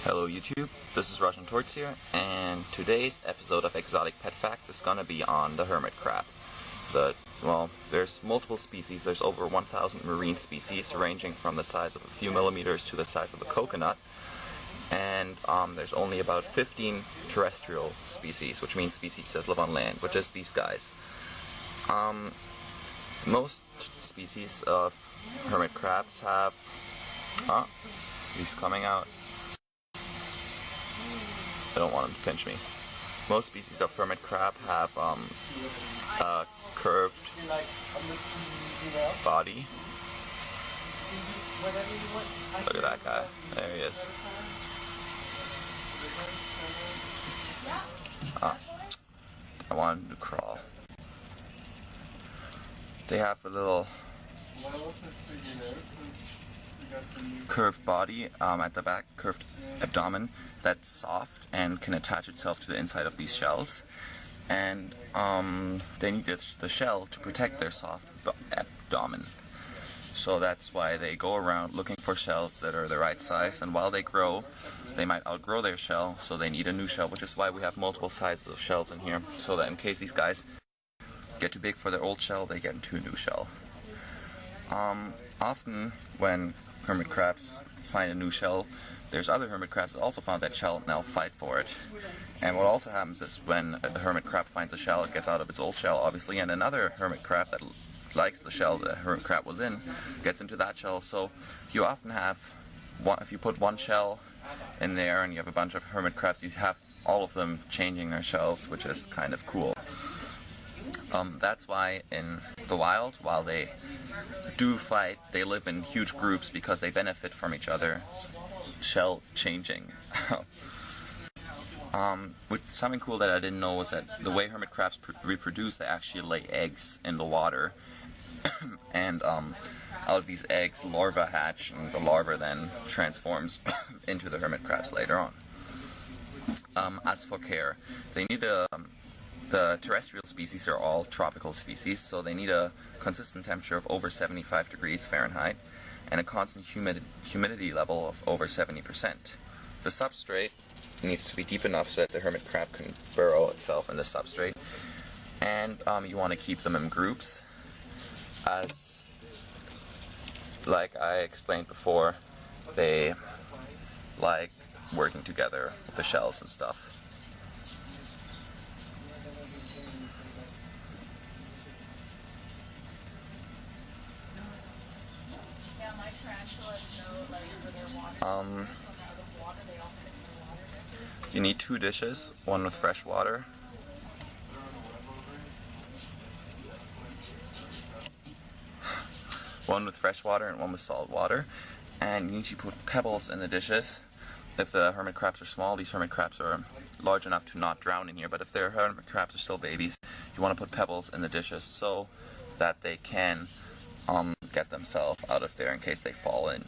Hello YouTube, this is Russian Torts here, and today's episode of Exotic Pet Facts is gonna be on the hermit crab. There's multiple species. There's over 1,000 marine species, ranging from the size of a few millimeters to the size of a coconut. And there's only about 15 terrestrial species, which means species that live on land, which is these guys. Most species of hermit crabs have... he's coming out. I don't want him to pinch me. Most species of hermit crab have a curved body. Look at that guy. There he is. I want him to crawl. They have a little curved body at the back, curved abdomen that's soft and can attach itself to the inside of these shells, and they need the shell to protect their soft abdomen. So that's why they go around looking for shells that are the right size, and while they grow, they might outgrow their shell, so they need a new shell, which is why we have multiple sizes of shells in here, so that in case these guys get too big for their old shell, they get into a new shell. Often when hermit crabs find a new shell, there's other hermit crabs that also found that shell and now fight for it. And what also happens is when a hermit crab finds a shell, it gets out of its old shell, obviously, and another hermit crab that likes the shell the hermit crab was in gets into that shell. So you often have, if you put one shell in there and you have a bunch of hermit crabs, you have all of them changing their shells, which is kind of cool. That's why in the wild, while they do fight, they live in huge groups because they benefit from each other's shell changing. Something cool that I didn't know was that the way hermit crabs reproduce, they actually lay eggs in the water, and out of these eggs, larvae hatch, and the larva then transforms into the hermit crabs later on. As for care, they need the terrestrial species are all tropical species, so they need a consistent temperature of over 75 degrees Fahrenheit and a constant humidity level of over 70%. The substrate needs to be deep enough so that the hermit crab can burrow itself in the substrate, and you want to keep them in groups, as like I explained before, they like working together with the shells and stuff. You need 2 dishes, one with fresh water, and one with salt water, and you need to put pebbles in the dishes. If the hermit crabs are small, these hermit crabs are large enough to not drown in here, but if their hermit crabs are still babies, you want to put pebbles in the dishes so that they can get themselves out of there in case they fall in.